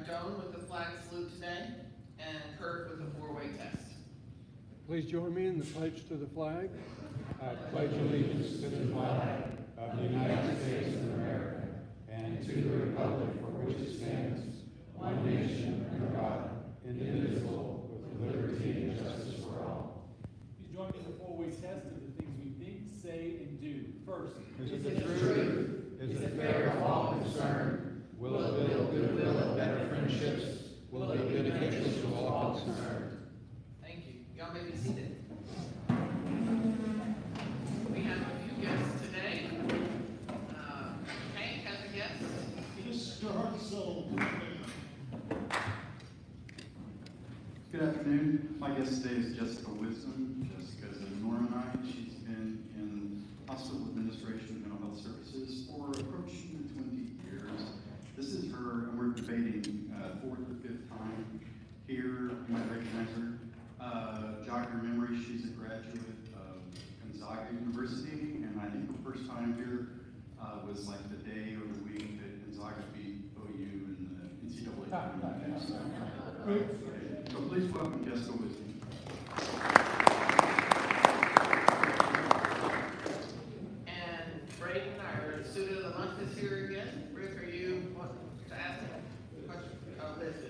Joan with the flag salute today, and Kurt with the four-way test. Please join me in the pledge to the flag. I pledge allegiance to the flag of the United States of America and to the republic for which it stands, one nation under God, indivisible, with liberty and justice for all. Please join me in the four-way test of the things we think, say, and do. First, is it the truth? Is it fair to all concerned? Will it build goodwill and better friendships? Will it be beneficial to all concerned? Thank you. Y'all may be seated. We have a few guests today. Hank has a guest. Mr. Hartzell. Good afternoon. My guest today is Jessica Wisdom. Jessica is a Normanite. She's been in hospital administration and mental health services for approaching 20 years. This is her, and we're debating fourth or fifth time here. You might recognize her. Jog your memory, she's a graduate of Gonzaga University, and I think her first time here was like the day or the week that Gonzaga beat OU in the NCAA tournament. So please welcome Jessica Wisdom. And Braden, our student of the month, is here again. Rick, are you wanting to ask a question? Oh, Liz is.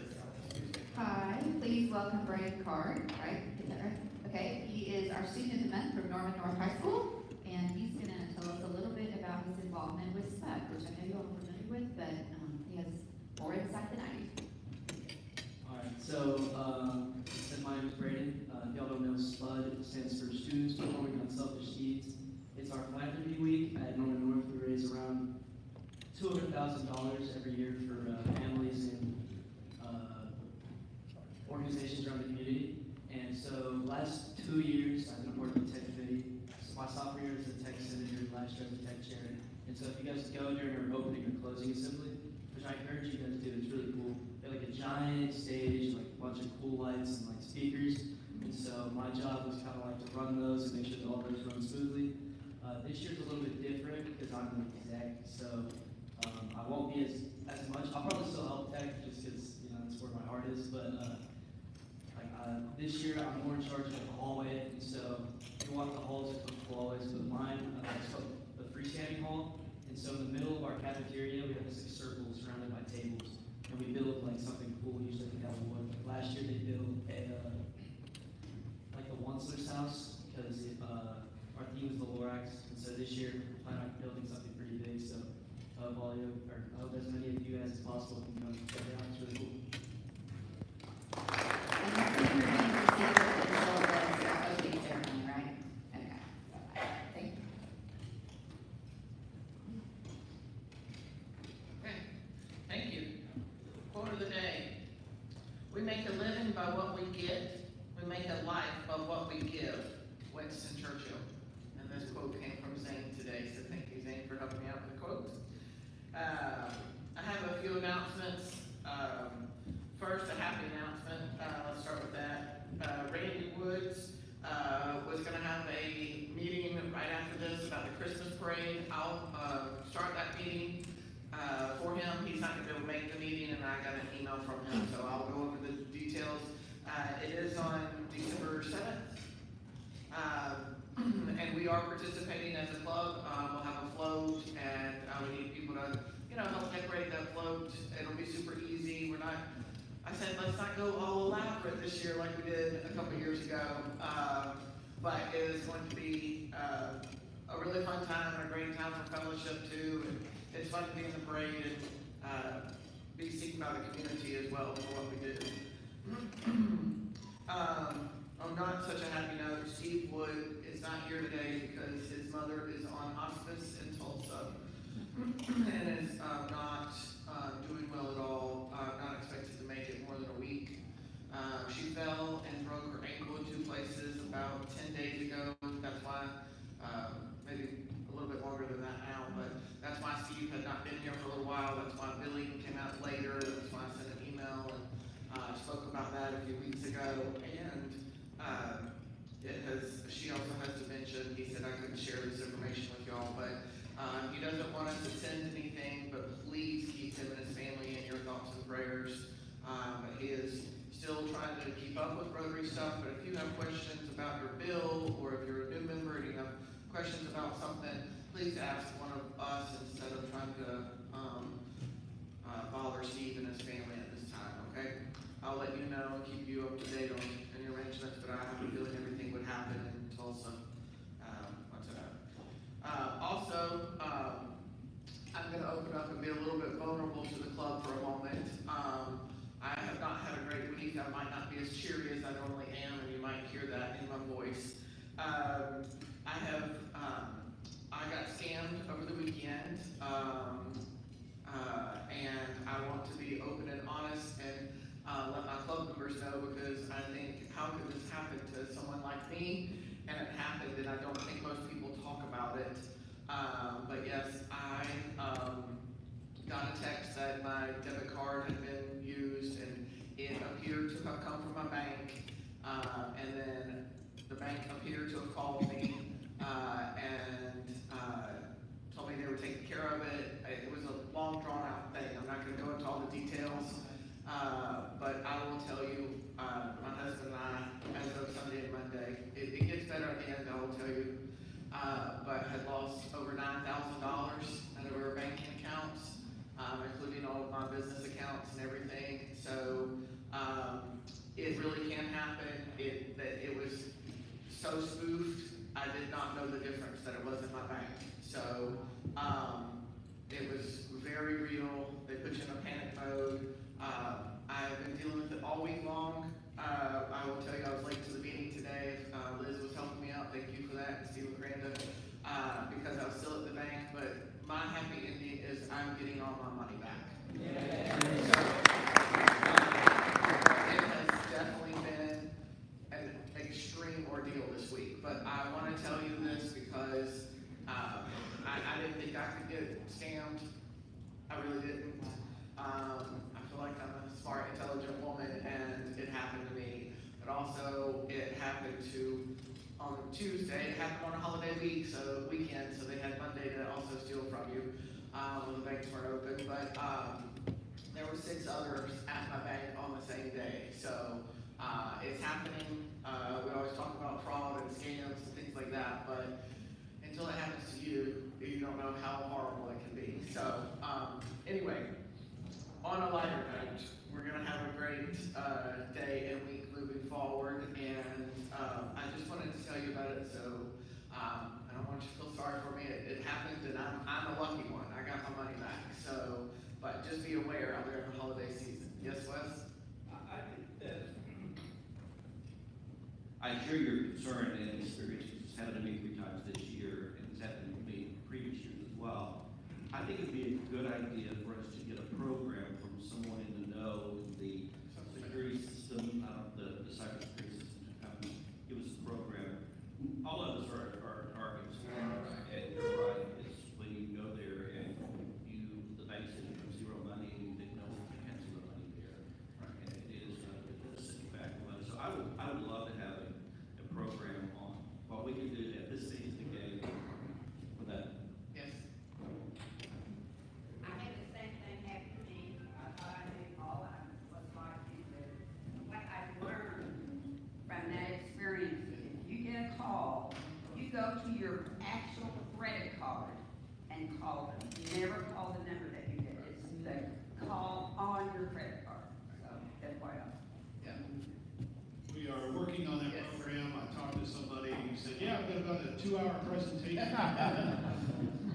Hi, please welcome Braden Card, right? Is that right? Okay, he is our student of the month from Norman North High School, and he's going to tell us a little bit about his involvement with SPUD, which I know you all are familiar with, but he has more insight than I do. Alright, so my name is Braden. If y'all don't know, SPUD stands for Students Performing Unselfish Deeds. It's our philanthropy week at Norman North. We raise around $200,000 every year for families and organizations around the community. And so last 2 years, I've been working with Tech Committee. So my sophomore year as a Tech Senator, last year as a Tech Chair. And so if you guys go during our opening or closing assembly, which I encourage you guys to do, it's really cool. They have like a giant stage, like a bunch of cool lights and like speakers. And so my job was kind of like to run those and make sure that all those run smoothly. This year's a little bit different because I'm an exec, so I won't be as much. I'll probably still help Tech just because, you know, that's where my heart is. But this year I'm more in charge of the hallway, and so if you want the halls to come hallways, but mine is called the freestanding hall. And so in the middle of our cafeteria, we have this like circle surrounded by tables, and we build like something cool. Usually we have wood. Last year they built a like the Onceler's house because our theme is the Lorax, and so this year we're planning on building something pretty big. So I hope as many of you guys as possible can come check it out. It's really cool. And that's what you're going to see with the opening ceremony, right? Okay. Thank you. Okay, thank you. Quote of the day. We make a living by what we get. We make a life by what we give. Winston Churchill. And this quote came from Zane today, so thank you, Zane, for helping me out with the quote. I have a few announcements. First, a happy announcement. Let's start with that. Randy Woods was going to have a meeting right after this about the Christmas parade. I'll start that meeting for him. He's not going to be able to make the meeting, and I got an email from him, so I'll go over the details. It is on December 7th. And we are participating as a club. We'll have a float, and we need people to, help decorate that float. It'll be super easy. I said, let's not go all elaborate this year like we did a couple years ago. But it is going to be a really fun time and a great time for fellowship too. And it's fun to be in the parade and be seen by the community as well for what we do. On not such a happy note, Steve Wood is not here today because his mother is on hospice in Tulsa and is not doing well at all, not expected to make it more than a week. She fell and broke her ankle in 2 places about 10 days ago. That's why, maybe a little bit longer than that now, but that's why Steve had not been here for a little while. That's why Billy came out later. That's why I sent an email and spoke about that a few weeks ago. And she also has dementia. He said I couldn't share this information with y'all, but he doesn't want us to send anything, but please keep him and his family in your thoughts and prayers. he is still trying to keep up with Rotary stuff, but if you have questions about your bill, or if you're a new member and you have questions about something, please ask one of us instead of trying to, bother Steve and his family at this time, okay? I'll let you know and keep you up to date on any arrangements, but I have a feeling everything would happen in Tulsa, once it happened. Also, I'm gonna open up and be a little bit vulnerable to the club for a moment. I have not had a great week. I might not be as cheery as I normally am, and you might hear that in my voice. I got scammed over the weekend, and I want to be open and honest and let my club members know, because I think, how could this happen to someone like me? And it happened, and I don't think most people talk about it. But yes, I got a text that my debit card had been used, and it appeared to have come from my bank. And then the bank appeared to have called me and told me they were taking care of it. It was a long, drawn-out thing. I'm not going to go into all the details, but I will tell you, my husband and I, as of Sunday and Monday, it gets better at the end, I will tell you, but had lost over $9,000 out of our banking accounts, including all of my business accounts and everything. So it really can happen. It was so spoofed, I did not know the difference that it wasn't my bank. So it was very real. They put you in a panic mode. I've been dealing with it all week long. I will tell you, I was late to the meeting today. Liz was helping me out. Thank you for that, and Steve and Brenda, because I was still at the bank. But my happy ending is I'm getting all my money back. Yeah. So, it has definitely been an extreme ordeal this week. But I want to tell you this because I didn't think I could get scammed. I really didn't. I feel like I'm a smart, intelligent woman, and it happened to me. But also, it happened on Tuesday. It happened on a holiday weekend, so they had Monday to also steal from you when the banks weren't open. But there were 6 others at my bank on the same day. So it's happening. We always talk about fraud and scams and things like that, but until it happens to you, you don't know how horrible it can be. So anyway, on a lighter note, we're going to have a great day and week moving forward, and I just wanted to tell you about it, so I don't want you to feel sorry for me. It happened, and I'm a lucky one. I got my money back. So, but just be aware out there in the holiday season. Yes, Wes? I think that I share your concern and experience. It's happened to me 3 times this year, and it's happened to me previous years as well. I think it'd be a good idea for us to get a program from someone in the know, the security system, the cybersecurity system, to come give us a program. All of us are targets, and you're right, is when you go there and the bank says you have 0 money, and you think, no, you can't see the money there. And it is going to send you back the money. So I would love to have a program on what we can do at this stage of the game with that. Yes. I had the same thing happen to me. I thought I knew all I was like you, but what I've learned from that experience is if you get a call, you go to your actual credit card and call them. You never call the number that you get. It's the call on your credit card. So FYI. Yeah. We are working on that Yes. program. I talked to somebody who said, yeah, I've got about a 2-hour presentation.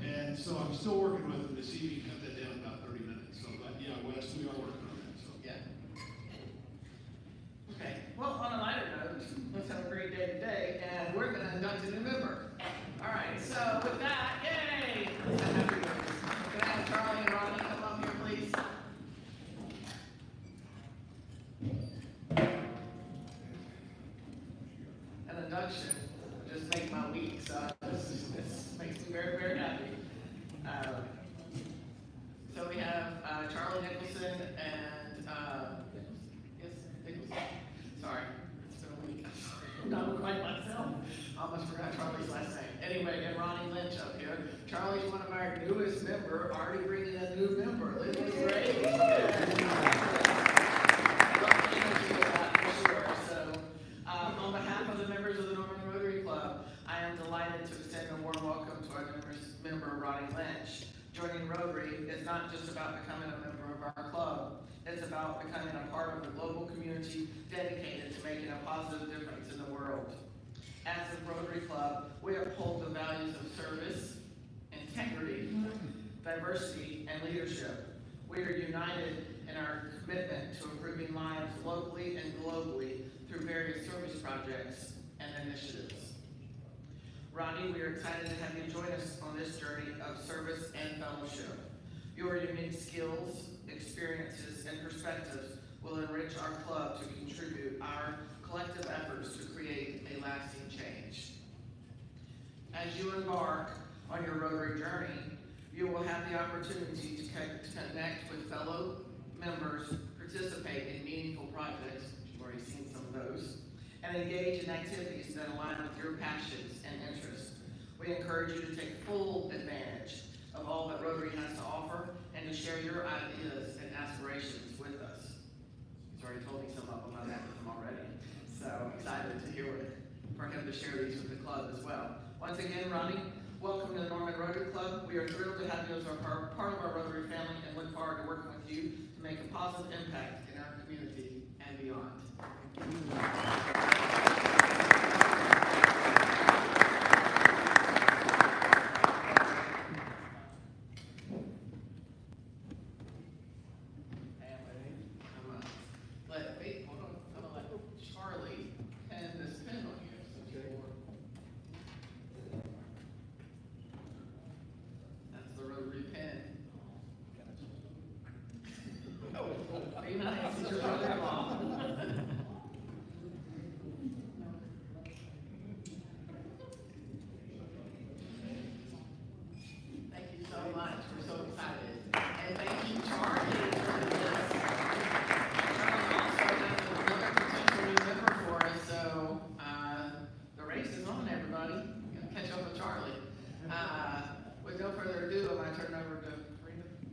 And so I'm still working with them to see if we can cut that down about 30 minutes. So, but yeah, Wes, we are working on that, so. Yeah. Okay, well, on a lighter note, let's have a great day today, and we're gonna induct a new member. All right, so with that, yay! Can I have Charlie and Ronnie come up here, please? An induction would just make my week, so this makes me very, very happy. So we have Charlie Nicholson and, yes, Nicholson. Sorry, it's been a week. I'm not quite myself. I almost forgot Charlie's last name. Anyway, and Ronnie Lynch up here. Charlie's one of our newest member, already bringing a new member. Isn't this great? Welcome, Rotary is not just about becoming a member of our club. It's about becoming a part of the global community dedicated to making a positive difference in the world. As a Rotary Club, we uphold the values of service, integrity, diversity, and leadership. We are united in our commitment to improving lives locally and globally through various service projects and initiatives. Ronnie, we are excited to have you join us on this journey of service and fellowship. Your unique skills, experiences, and perspectives will enrich our club to contribute our collective efforts to create a lasting change. As you embark on your Rotary journey, you will have the opportunity to connect with fellow members, participate in meaningful projects, you've already seen some of those, and engage in activities that align with your passions and interests. We encourage you to take full advantage of all that Rotary has to offer and to share your ideas and aspirations with us. He's already told me some of them, I've met with him already. So I'm excited to hear for him to share these with the club as well. Once again, Ronnie, welcome to the Norman Rotary Club. We are thrilled to have you as part of our Rotary family and look forward to working with you to make a positive impact in our community and beyond.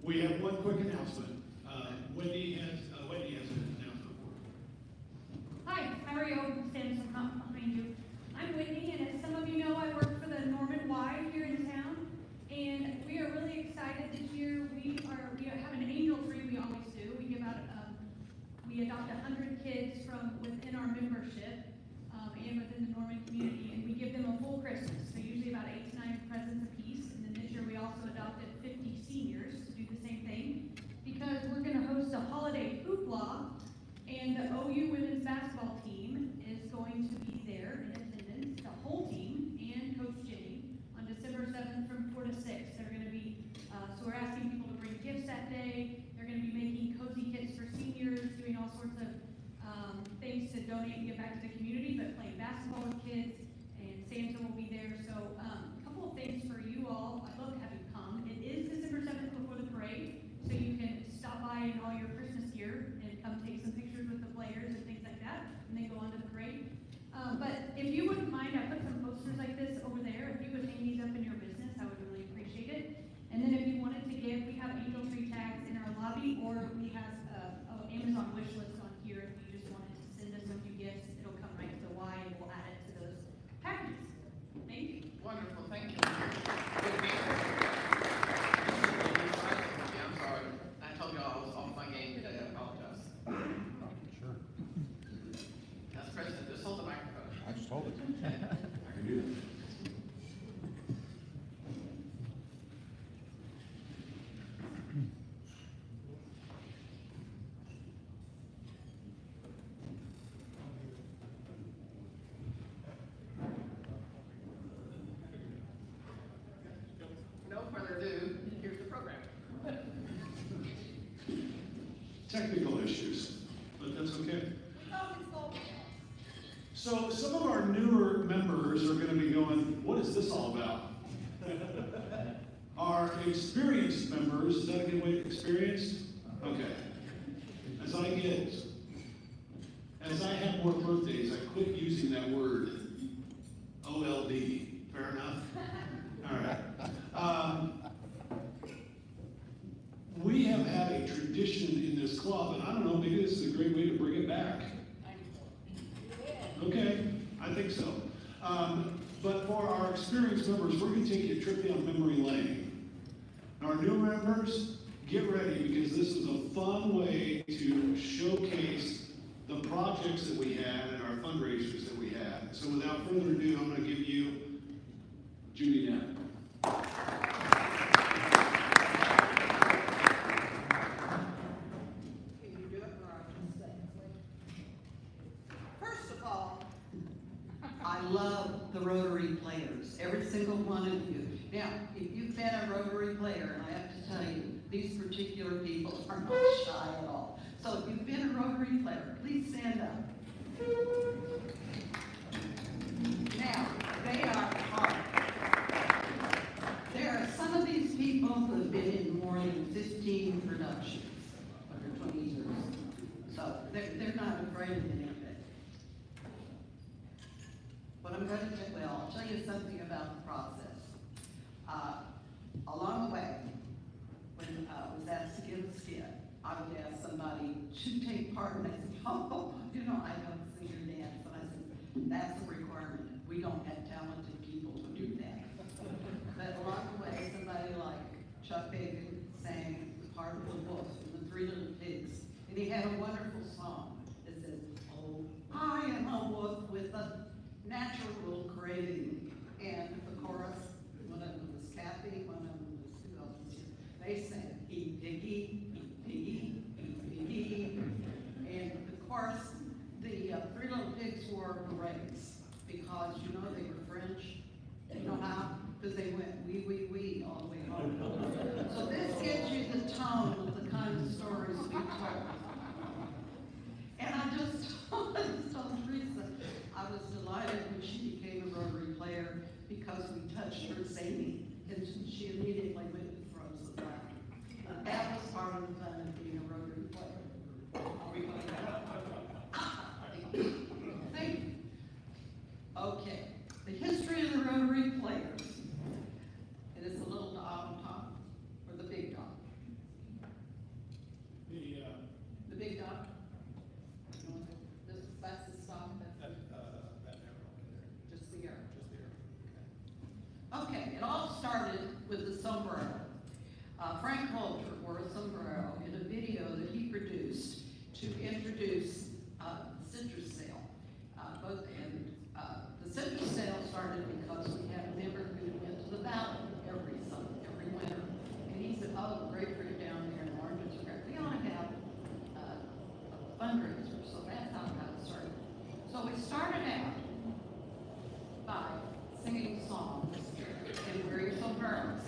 We have one quick announcement. Wendy has an announcement for you. Hi, how are you? Standing so behind you. I'm Whitney, and as some of you know, I work for the Norman Y here in town, and we are really excited this year. We have an angel tree. We always do. We give out we adopt 100 kids from within our membership and within the Norman community, and we give them a full Christmas. So usually about 8 to 9 presents apiece. And then this year we also adopted 50 seniors to do the same thing, because we're going to host a holiday hoopla, and the OU women's basketball team is going to be there in attendance, the whole team, and Coach Jenny, on December 7th from 4 to 6. They're going to be, so we're asking people to bring gifts that day. They're going to be making cozy kits for seniors, doing all sorts of things to donate and give back to the community, but playing basketball with kids, and Santa will be there. So a couple of things for you all. I'd love to have you come. It is December 7th before the parade, so you can stop by in all your Christmas gear and come take some pictures with the players and things like that, and then go on to the parade. But if you wouldn't mind, I put some posters like this over there. If you would hang these up in your business, I would really appreciate it. And then if you wanted to give, we have angel tree tags in our lobby, or we have an Amazon wish list on here. If you just wanted to send us a few gifts, it'll come right to the Y, and we'll add it to those packages. Thank you. Wonderful, thank you. I'm sorry. I told y'all I was off my game today. I apologize. Sure. That's President, just hold the microphone. I just told it. I can do that. No further ado, here's the program. Technical issues, but that's okay. So some of our newer members are going to be going, what is this all about? Our experienced members, is that a good way to experienced? Okay. As I have more birthdays, I quit using that word. OLD. Fair enough? All right. We have had a tradition in this club, and I don't know, maybe this is a great way to bring it back. Okay, I think so. But for our experienced members, we're going to take you a trip down memory lane. And our new members, get ready, because this is a fun way to showcase the projects that we had and our fundraisers that we had. So without further ado, I'm going to give you Judy Knapp. Can you do it, or I can say it? First of all, I love the Rotary Players, every single one of you. Now, if you've been a Rotary Player, and I have to tell you, these particular people are not shy at all. So if you've been a Rotary Player, please stand up. Now, they are hard. There are some of these people who have been in more than 15 productions over 20 years. So they're not afraid of any of it. What I'm going to do, well, I'll tell you something about the process. Along the way, when I was asked to give a skit, I would ask somebody to take part, and they said, oh, you know, I don't sing or dance. And I said, that's a requirement. We don't have talented people to do that. But along the way, somebody like Chuck Hagan sang the part of the wolf in The Three Little Pigs. And he had a wonderful song that says, oh, I am a wolf with a natural craving. And the chorus, one of them was Kathy, one of them was who else was here? They sang, eat piggy, eat piggy, eat piggy. And of course, the Three Little Pigs wore berets because, you know, they were French. You know how? Because they went wee, wee, wee all the way home. So this gives you the tone of the kind of stories we told. And I just told Teresa, I was delighted when she became a Rotary Player because we touched her singing, and she immediately went to throws of laughter. That was part of the fun of being a Rotary Player. Are we going to Thank you. Okay, the history of the Rotary Players. It is the little dog on top, or the big dog? The big dog? That's the stop, just the arrow. Okay, it all started with the sombrero. Frank Holter wore a sombrero in a video that he produced to introduce citrus sale. The citrus sale started because we had a member who went to the valley every winter. And he said, oh, the grapefruit down there and oranges are great. We ought to have a fundraiser. So that's how it got started. So we started out by singing songs and wearing sombreros.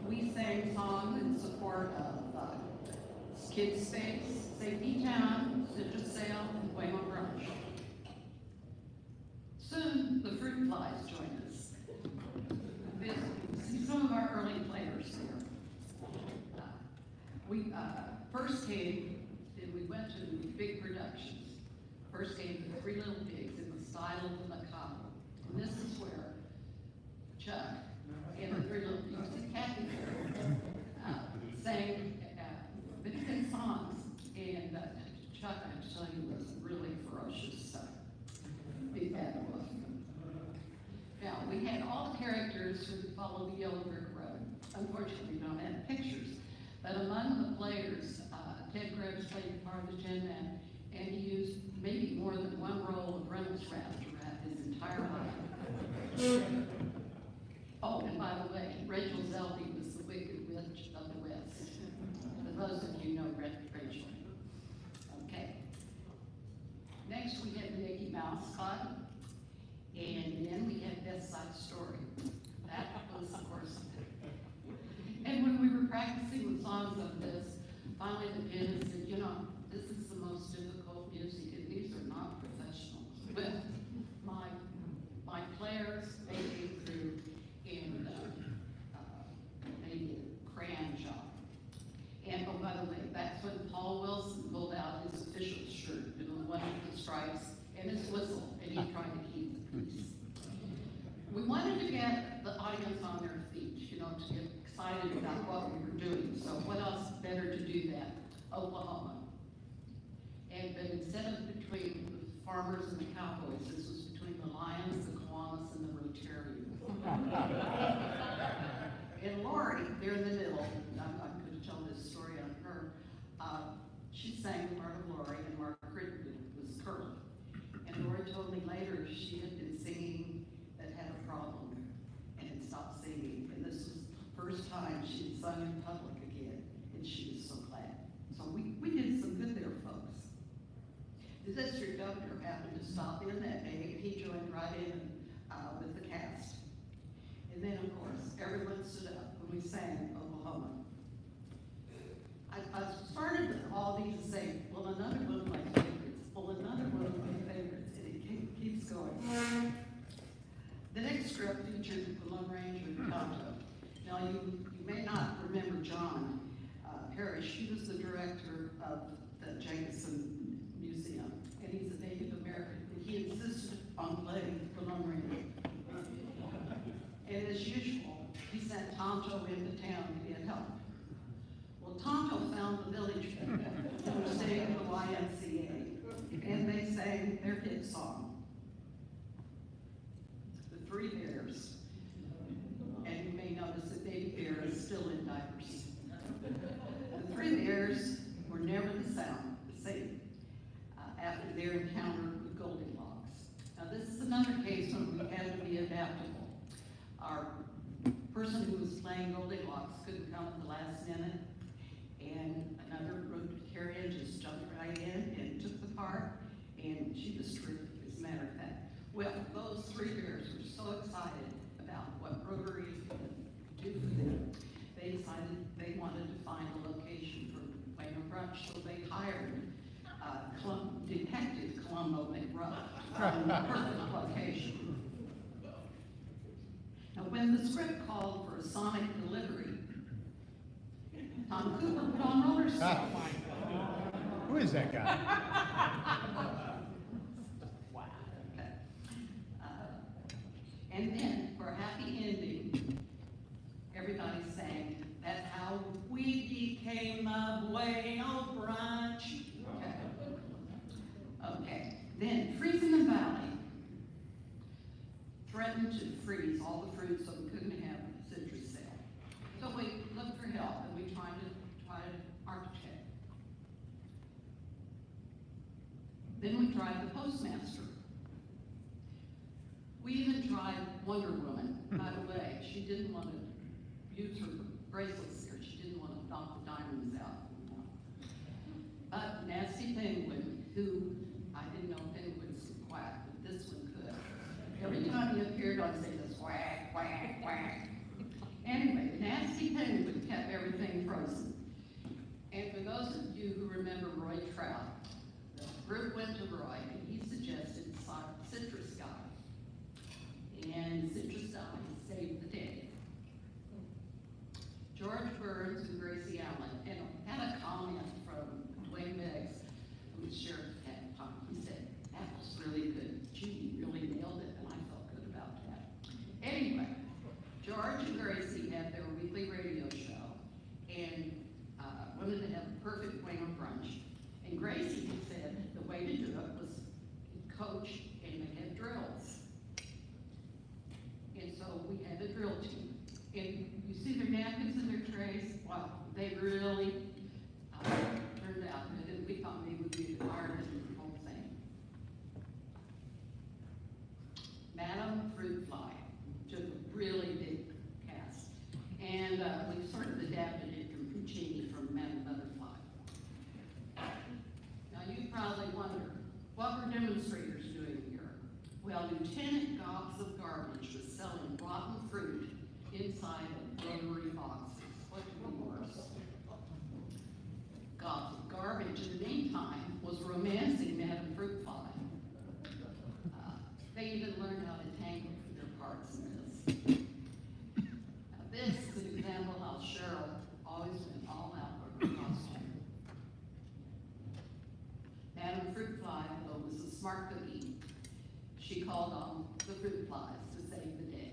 We sang songs in support of Kids Space, Safety Town, Citrus Sale, and Waymo Brunch. Soon, the fruit flies joined us. See some of our early players there. We first came, and we went to big productions. First came The Three Little Pigs in the style of the macabre. And this is where Chuck and The Three Little Pigs and Kathy sang good songs. And Chuck, I tell you, was really ferocious stuff. Big bad wolf. Now, we had all the characters who followed the Yellow Brick Road. Unfortunately, we don't have pictures. But among the players, Ted Krebs played part of the Tin Man, and he used maybe more than one roll of Reynolds wrap to wrap his entire life. Oh, and by the way, Rachel Zelby was the Wicked Witch of the West. For those of you know Rachel. Okay. Next, we had the Mickey Mouse Club, and then we had Best Side Story. That was, of course. And when we were practicing the songs of this, finally the pianist said, you know, this is the most difficult music, and these are not professionals. But my players, they came through and they did a crayon job. And oh, by the way, that's when Paul Wilson pulled out his official shirt, you know, one with the stripes, and his whistle, and he tried to keep the peace. We wanted to get the audience on their feet, you know, to get excited about what we were doing. So what else better to do that? Oklahoma. And but instead of between the farmers and the cowboys, this was between the Lions, the Kiwanis, and the Rotarians. And Lori, there in the middle, she sang the part of Lori, and Margaret was Curly. And Lori told me later she had been singing but had a problem and had stopped singing. And this was the first time she had sung in public again, and she was so glad. So we did some good there, folks. The district governor happened to stop in that day, and he joined right in with the cast. And then, of course, everyone stood up when we sang Oklahoma. I started with all these to say, well, another one of my favorites, well, another one of my favorites, and it keeps going. The next script featured the Lone Ranger Tonto. Now, you may not remember John Parrish. He was the director of the Jacobson Museum, and he's a Native American, and he insisted on playing the Lone Ranger. And as usual, he sent Tonto into town to get help. Well, Tonto found the village who were staying at the YMCA, and they sang their hit song, The Three Bears. And you may notice that Baby Bear is still in diapers. The Three Bears were never the same after their encounter with Goldilocks. Now, this is another case when we had to be adaptable. Our person who was playing Goldilocks couldn't come at the last minute, and another Rotarian just jumped right in and took the part, and she was terrific, as a matter of fact. Well, those Three Bears were so excited about what Rotary could do for them. They decided they wanted to find a location for Wayne Brunch, so they hired Detective Columbo McRuff to find the perfect location. Now, when the script called for a sonic delivery, Tom Cooper put on roller skates. Who is that guy? Wow. Okay. And then, for a happy ending, everybody sang, "That's how we became a Whale Brunch." Okay. Okay. Then, Freezing the Valley threatened to freeze all the fruit so we couldn't have citrus sale. So we looked for help, and we tried an architect. Then we tried the postmaster. We even tried Wonder Woman. By the way, she didn't want to use her bracelets there. She didn't want to knock the diamonds out. But Nasty Penguin, who I didn't know penguins could quack, but this one could. Every time he appeared on stage, it was quack, quack, quack. Anyway, the Nasty Penguin kept everything frozen. And for those of you who remember Roy Trout, the group went to Roy and he suggested citrus dye. And citrus dye saved the day. George Burns and Gracie Allen, and had a comment from Dwayne Beggs, who was sheriff at the time. He said, "That was really good. Gee, you really nailed it," and I felt good about that. Anyway, George and Gracie had their weekly radio show, and wanted to have a perfect Wayne Brunch. And Gracie said the way to do it was coach, and they had drills. And so we had a drill team. And you see their napkins and their trays? Wow, they really turned out good, and we thought maybe would be the part of the whole thing. Madam Fruit Fly took a really big cast, and we sort of adapted it from Puccini from Madam Butterfly. Now you probably wonder, what were demonstrators doing here? Well, Lieutenant Gobs of Garbage was selling rotten fruit inside of rotary boxes. What could be worse? Gobs of Garbage, in the meantime, was romancing Madam Fruit Fly. They even learned how to tangle for their parts in this. Now, this is an example how Cheryl always went all out for her costume. Madam Fruit Fly, though, was a smart cookie. She called on the fruit flies to save the day.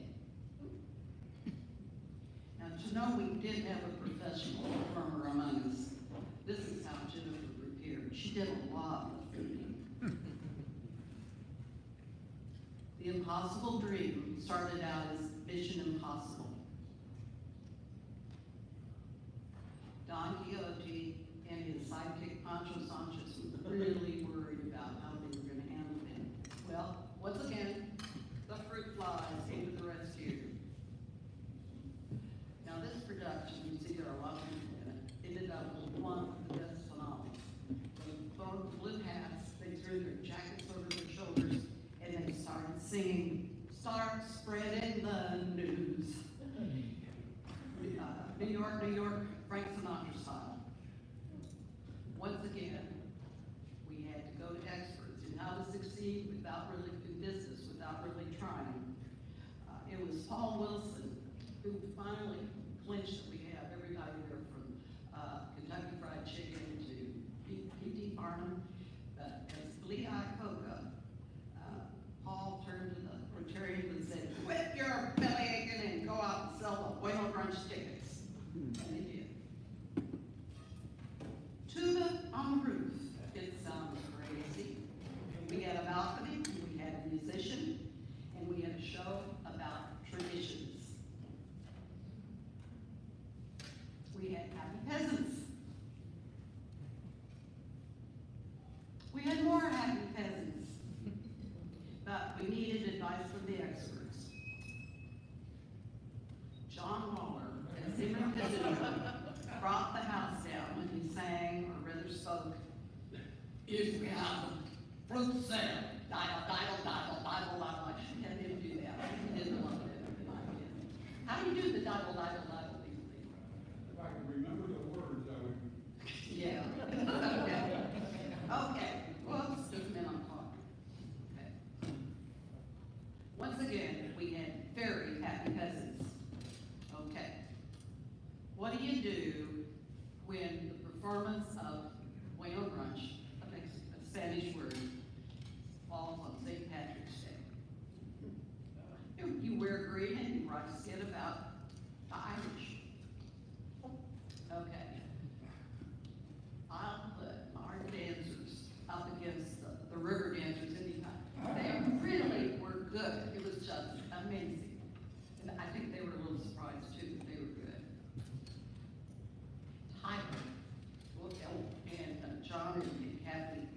Now, to know we did have a professional performer among us, this is how Jennifer prepared. She did a lot of fooding. The Impossible Dream started out as Mission Impossible. Don Quixote and his sidekick sidekick, Pancho Sanchez, was really worried about how they were gonna handle him. Well, once again, the fruit flies came to the rescue. Now, this production, you see there are a lot of people in it, ended up with one of the best finales. The blue hats, they threw their jackets over their shoulders, and they started singing, "Start spreading the news." New York, Frank Sinatra style. Once again, we had to go to experts in how to succeed without really doing business, without really trying. It was Paul Wilson who finally clinched that we have everybody there from Kentucky Fried Chicken to P.T. Farnham. As Lee Iacocca, Paul turned to the Rotarians and said, "Quit your belly aching and go out and sell the Bueno Brunch tickets." And they did. Tuba on the roof. It sounds crazy. We had a balcony, we had a musician, and we had a show about traditions. We had happy peasants. We had more happy peasants. But we needed advice from the experts. John Waller, as Zimmer brought the house down when he sang or rather spoke, "If we have fruit salad, dial, dial, dial, dial, dial." I should have him do that. He didn't want it in my head. How do you do the dial, dial, dial, people? If I could remember the words, I would. Yeah. Okay. Whoops, just a minute, I'm talking. Okay. Once again, we had very happy peasants. Okay. What do you do when the performance of Bueno Brunch, a Spanish word, falls on St. Patrick's Day? You wear green and you write a skit about the Irish. Okay. I'll put our dancers up against the river dancers anytime. They really were good. It was just amazing. And I think they were a little surprised too, that they were good. Tyler, and John and Kathy,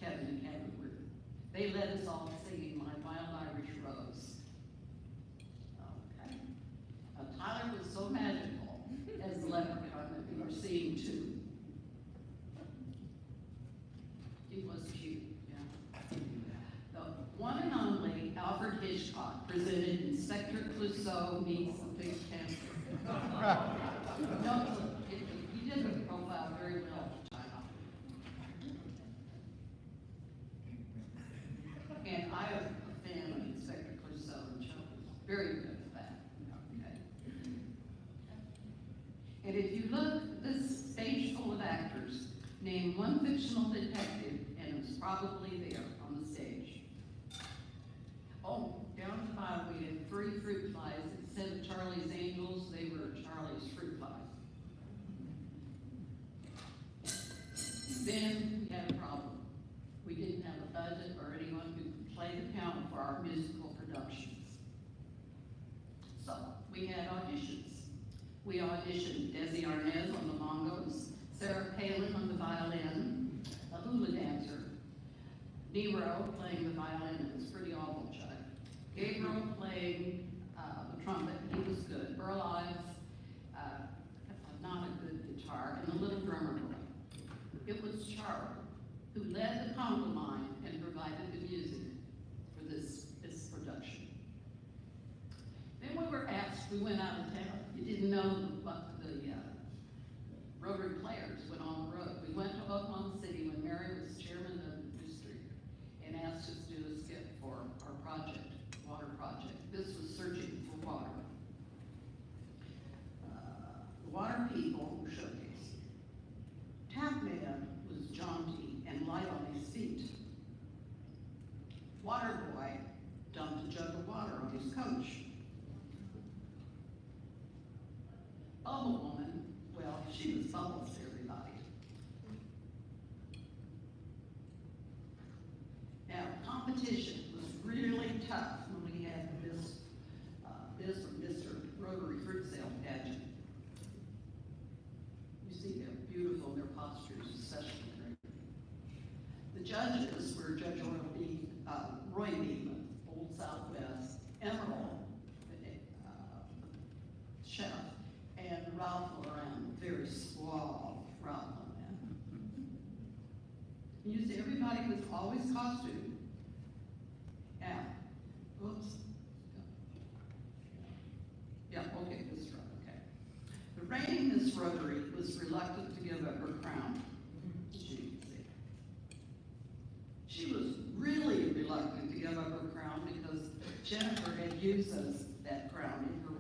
Kevin and Kathy were, they led us all singing My Wild Irish Rose. Okay. Tyler was so magical as the leprechaun that we were seeing too. He was cute, yeah. The one and only Alfred Hitchcock presented Inspector Clouseau meets the Big Cancer. No, he did the profile very well at the time. And I am a fan of Inspector Clouseau, and Chuck was very good at that. Okay. And if you look, this stage full of actors, name one fictional detective, and it was probably there on the stage. Oh, down at the bottom, we had 3 fruit flies. Instead of Charlie's Angels, they were Charlie's fruit flies. Then we had a problem. We didn't have a budget or anyone who could play the piano for our musical productions. So we had auditions. We auditioned Desi Arnaz on the bongos, Sarah Palin on the violin, a hula dancer, Nero playing the violin. It was pretty awful, Chuck. Gabriel playing the trumpet. He was good. Earl Ives, not a good guitar, and the little drummer boy. It was Charlie who led the conga line and provided the music for this production. Then we were asked, we went out of town. You didn't know what the Rotary Players went on the road. We went to Oklahoma City when Mary was chairman of the district and asked us to do a skit for our project, water project. This was searching for water. The water people were showcased. Tap man was jaunty and light on his feet. Water boy dumped a jug of water on his coach. Bubble woman, well, she was bubbles to everybody. Now, competition was really tough when we had this or Mr. Rotary Fruit Sale pageant. You see they're beautiful, they're postures, especially during. The judges were Judge Roy Beam, Old Southwest, Emerald, chef, and Ralph Lauren, very suave Ralph Lauren. You see, everybody was always costumed. Yeah, oops. Yeah, okay, this is right, okay. The reigning Miss Rotary was reluctant to give up her crown. As you can see. She was really reluctant to give up her crown because Jennifer had used that crown in her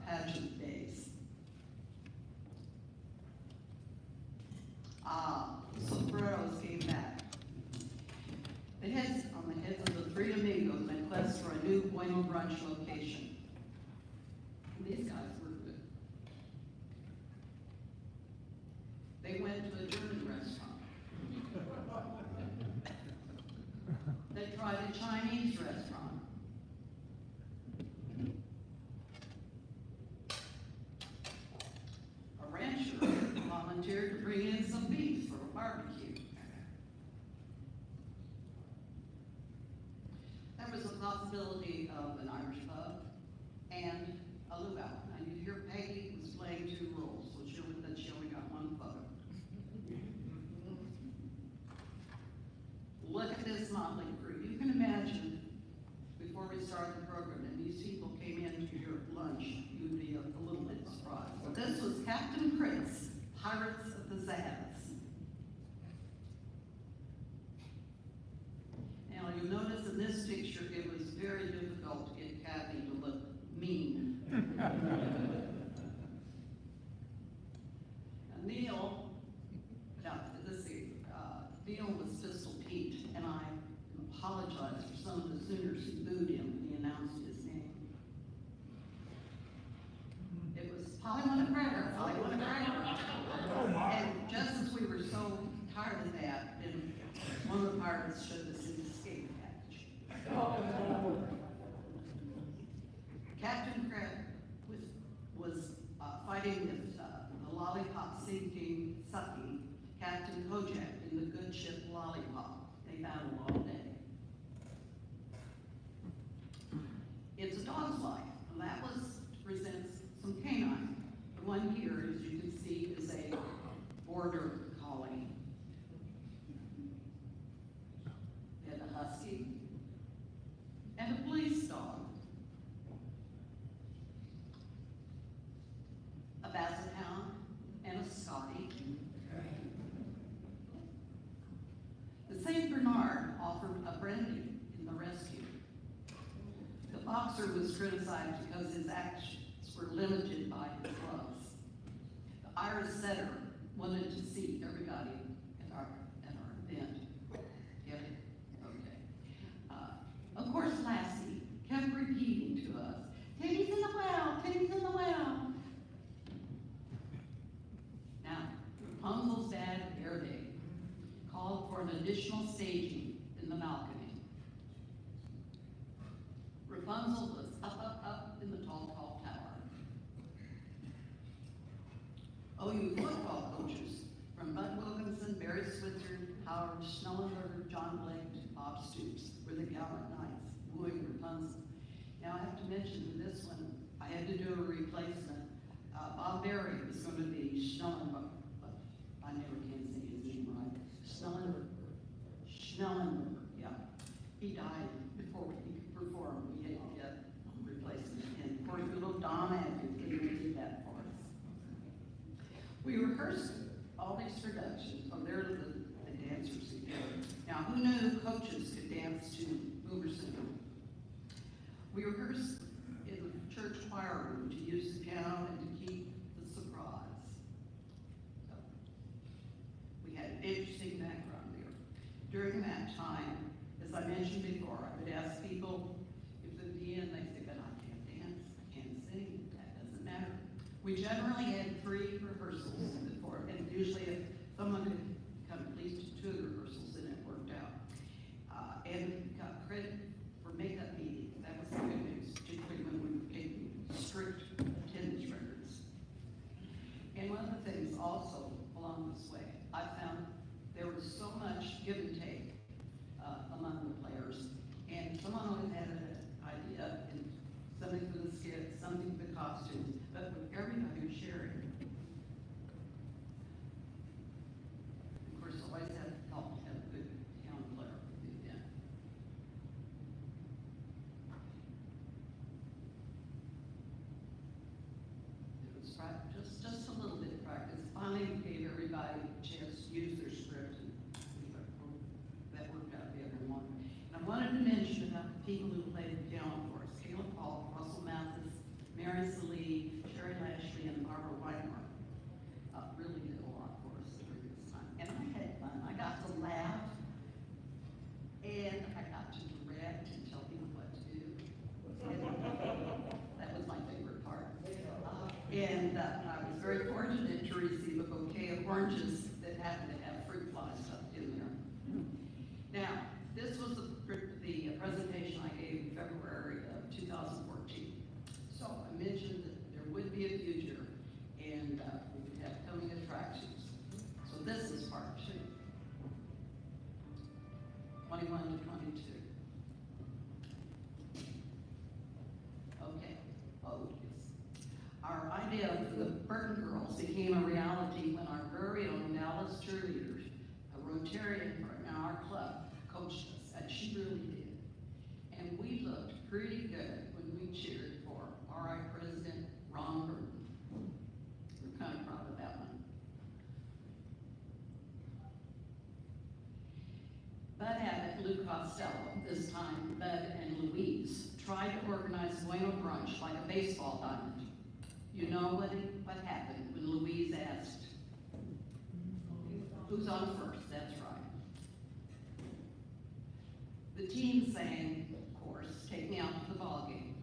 pageant days. The sombreros came back. The heads on the heads of the three amigos made quest for a new Bueno brunch location. And these guys were good. They went to a German restaurant. They tried a Chinese restaurant. A rancher volunteered to bring in some beef for a barbecue. There was a possibility of an Irish pub and a luau. And you hear Peggy was playing two roles, so she only got one photo. Look at this motley crew. You can imagine, before we started the program, and these people came in to your lunch, you'd be a little bit surprised. But this was Captain Fritz, Pirates of the Zads. Now, you'll notice in this picture, it was very difficult to get Kathy to look mean. Neil, Neil was Pistol Pete, and I apologize for some of the Sooners who booed him when he announced his name. It was Polly Cracker. And just as we were so tired of that, and one of the pirates showed us his escape hatch. Captain Crab was fighting with the lollipop sinking Saki, Captain Kojak in the good ship Lollipop. They battled all day. It's a dog's life, and that presents some canine. The one here, as you can see, is a border collie. And a husky. And a police dog. A basset hound and a Scotty. The St. Bernard offered a brandy in the rescue. The boxer was criticized because his actions were limited by his gloves. The Irish setter wanted to see everybody at our event. Get it? Okay. Of course, Lassie kept repeating to us, "Teddy's in the well, Teddy's in the well." Now, Rapunzel's dad, Hervé, called for an additional staging in the balcony. Rapunzel was up in the tall tower. OU football coaches, from Bud Wilkinson, Barry Switzer, Howard Schnellenberger, John Blake, to Bob Stoops, were the gallant knights wooing Rapunzel. Now, I have to mention in this one, I had to do a replacement. Bob Barry was going to be Schnellenberger, but I never can say his name right. Schnellenberger, yeah. He died before he could perform. We had to get a replacement. And poor little Don Andrews came and did that for us. We rehearsed all these productions. Oh, there are the dancers again. Now, who knew coaches could dance to Boomer Singing? We rehearsed in the church choir room to use the piano and to keep the surprise. So, we had an interesting background there. During that time, as I mentioned before, I would ask people if they'd be in, they say, "But I can't dance, I can't sing." That doesn't matter. We generally had 3 rehearsals before, and usually if someone could come at least 2 rehearsals, then it worked out. And we got credit for makeup meetings. That was the good news, particularly when we were taking strict attendance records. And one of the things also along this way, I costumes, but with everybody sharing. Of course, always have help to have a good piano player for the event. It was just a little bit of practice. Finally, we gave everybody a chance to use their script, and that worked out for everyone. And I wanted to mention about the people who played the piano for us: Caleb Paul, Russell Mathis, Mary Salee, Sherry Lashley, and Barbara Whitemore. Really did a lot for us during this time. And I had fun. I got to laugh, and I got to direct and tell people what to do. That was my favorite part. And I was very fortunate to receive a bouquet of oranges that happened to have fruit flies stuffed in there. Now, this was the presentation I gave in February of 2014. So I mentioned that there would be a future, and we would have coming attractions. So this is part 2, 21 to 22. Okay. Oh, yes. Our idea for the Burton Girls became a reality when our very own Dallas cheerleaders, a Rotarian in our club, coached us, and she really did. And we looked pretty good when we cheered for RI President Ron Burton. We're kind of proud of that one. Bud Abbott, Lou Costello, this time Bud and Louise, tried to organize Bueno brunch like a baseball diamond. You know what happened when Louise asked, who's on first? That's right. The team sang, of course, Take Me Out to the Ball Game.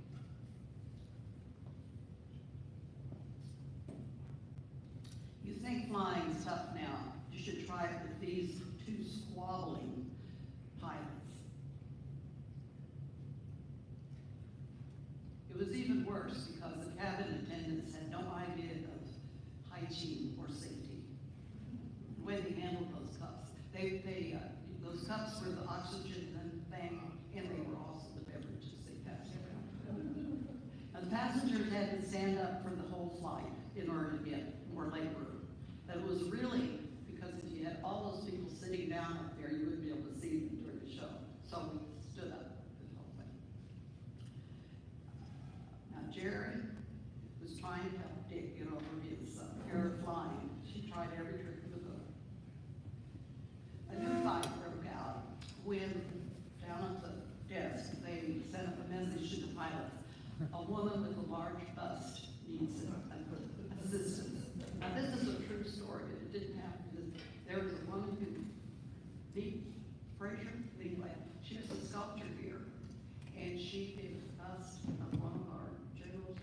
You think flying's tough now. You should try it with these 2 squabbling pilots. It was even worse because the cabin attendants had no idea of hygiene or safety. The way they handled those cups. Those cups were the oxygen thing, and they were also the beverages they passed around. Now, the passengers had to stand up for the whole flight in order to get more leg room. That was really because if you had all those people sitting down up there, you wouldn't be able to see them during the show. So we stood up for the whole thing. Now, Jerry was trying to help Dick get over his fear of flying. She tried every trick of the book. A new fight broke out when, down at the desk, they sent up a message to the pilots. A woman with a large bust needs assistance. Now, this is a true story. It didn't happen. There was a woman who, Fraser, anyway, she was a sculptor here, and she did a bust of one of our generals,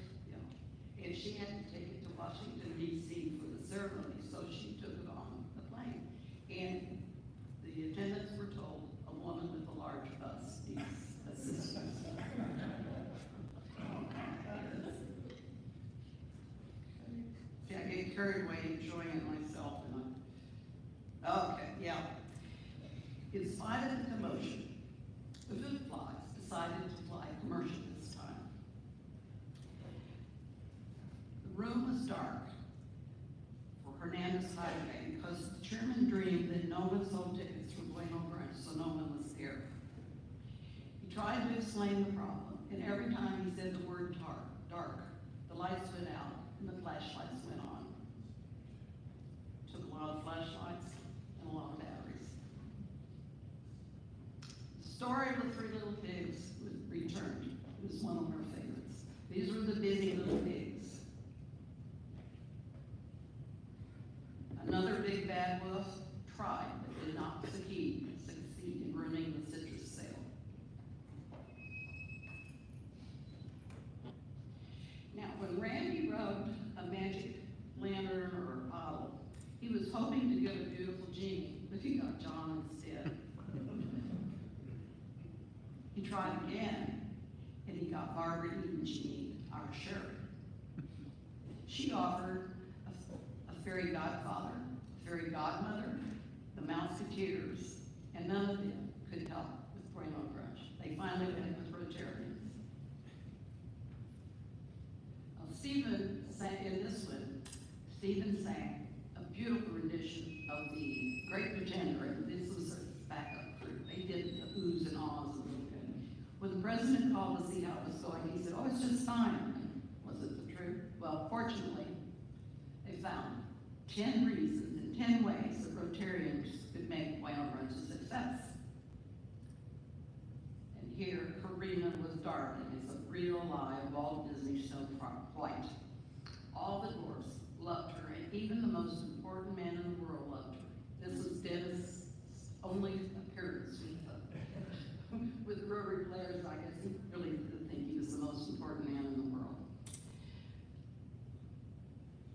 and she had to take it to Washington, D.C. for the ceremony, so she took it on the plane. And the attendants were told a woman with a large bust needs assistance. See, I get carried away enjoying it myself, okay, yeah. In spite of the commotion, the food flies decided to fly commercial this time. The room was dark for Hernandez Highway because the chairman dreamed that no one sold tickets for Bueno Brunch, so no one was there. He tried to explain the problem, and every time he said the word dark, the lights went out and the flashlights went on. Took a lot of flashlights and a lot of batteries. The story of the 3 little pigs was returned. It was one of our favorites. These were the busy little pigs. Another big bad wolf tried but did not succeed in ruining the citrus sale. Now, when Randy rubbed a magic lantern or a bottle, he was hoping to get a beautiful genie, but he got John instead. He tried again, and he got Barbara Eugene, our sheriff. She offered a fairy godfather, a fairy godmother, the Mouseketeers, and none of them could help with Bueno Brunch. They finally went with Rotarians. Stephen sang, in this one, Stephen sang a beautiful rendition of the Great Pretender, and this was a backup group. They did the oohs and ahs a little bit. When the president called to see how it was going, he said, "Oh, it's just fine." Was it the truth? Well, fortunately, they found 10 reasons and 10 ways that Rotarians could make Bueno Brunch a success. And here, Karina was darling. It's a real live Walt Disney Snow White. All the dwarfs loved her, and even the most important man in the world loved her. This was Dennis' only appearance with the Rotary Players. I guess he really did think he was the most important man in the world.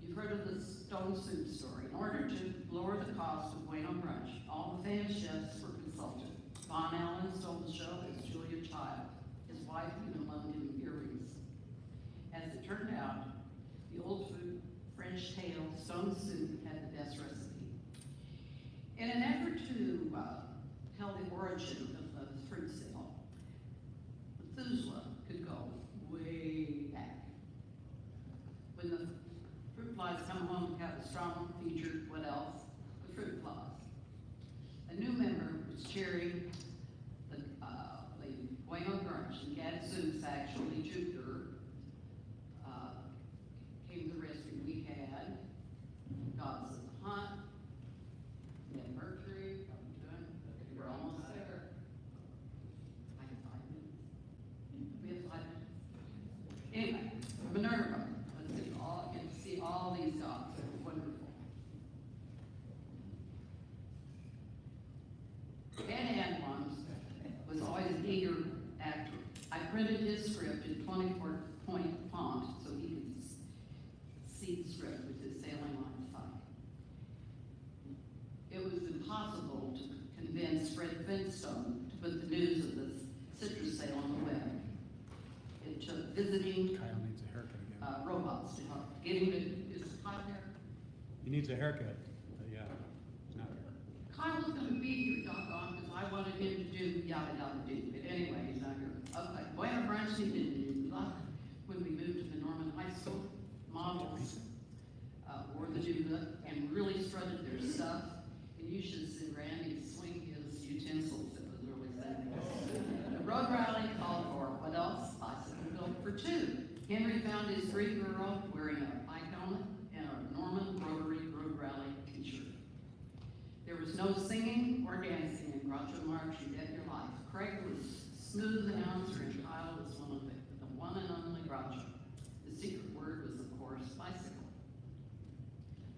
You've heard of the stone soup story. In order to lower the cost of Bueno Brunch, all the famous chefs were consulted. Von Allen stole the show as Julia Child. His wife even loaned him earrings. As it turned out, the old food French tale stone soup had the best recipe. In an effort to tell the origin of the fruit sale, Methuselah could go way back. When the fruit flies come home to have a strong feature, what else? The fruit flies. A new member was chairing the Bueno Brunch, and Gadzooks actually juked her. Came to the rescue. We had Gods of the Hunt, we had Mercury, how we doing? We're almost there. I have 5 minutes. We have 5 minutes. Anyway, Minerva. Let's see all, get to see all these gods. They're wonderful. Ed Adams was always an eager actor. I printed his script in 24-point font so he could see the script with his sailing line side. It was impossible to convince Fred Flintstone to put the news of the citrus sale on the web. It took visiting Kyle needs a haircut again. robots to help get him to, is it hot there? He needs a haircut, but yeah, not here. Kyle was gonna be here, doggone, because I wanted him to do yada yada do, but anyway, he's not here. Okay, Bueno Brunch needed a new look. When we moved to the Norman High School, models wore the new look and really strutted their stuff. And you should see Randy swing his utensils. It was really something. The road rally called for, what else? Bicycle built for 2. Henry found his 3-year-old wearing a bike helmet and a Norman Rotary Road Rally t-shirt. There was no singing or dancing in Groucho Marx, You Bet Your Life. Craig was smooth announcer and Kyle was the one and only Groucho. The secret word was, of course, bicycle.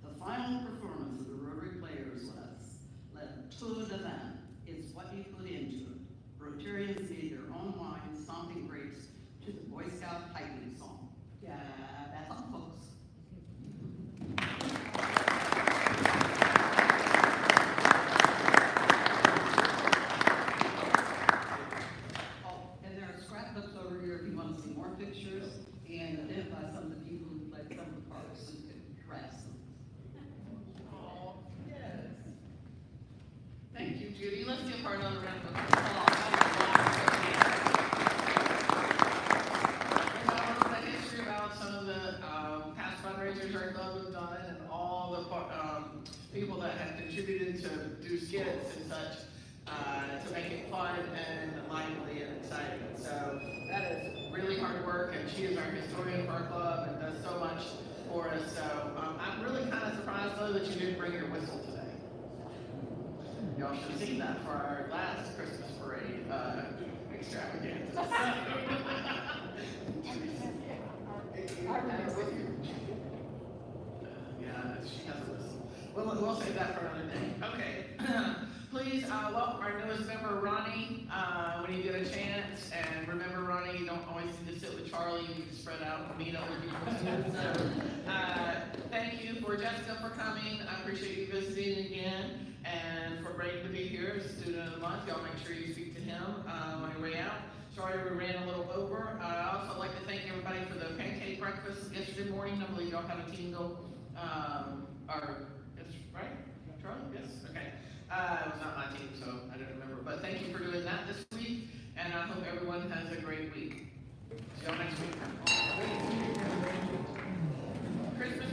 The final performance of the Rotary Players was Le Tour de Vin. It's what you put into it. Rotarians made their own wine, stomping grapes to the Boy Scout piping song. Yeah, that's all, folks. And there are scrapbooks over here if you want to see more pictures and identify some of the people who played some of the parts and could trace them. Oh, yes. Thank you, Judy. Let's give her another round of applause. Remember the history about some of the past fundraisers our club has done and all the people that have contributed to do skits and such to make it fun and lively and exciting. So that is really hard work, and she is our historian for our club and does so much for us. So I'm really kind of surprised though that you didn't bring your whistle today. Y'all should have seen that for our last Christmas parade extravaganza. I remember with you. Yeah, she has a whistle. We'll save that for another day. Okay. Please welcome our newest member, Ronnie, when you get a chance. And remember, Ronnie, you don't always need to sit with Charlie. You can spread out and meet other people. So, thank you for Jessica for coming. I appreciate you visiting again. And for Brayden to be here as student of the month, y'all make sure you speak to him on your way out. Sorry we ran a little over. I also like to thank everybody for the pancake breakfast yesterday morning. I believe y'all had a team go, right? Charlie? Yes? Okay. It was not my team, so I don't remember. But thank you for doing that this week, and I hope everyone has a great week. See y'all next week.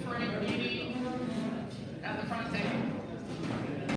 for any at the front table.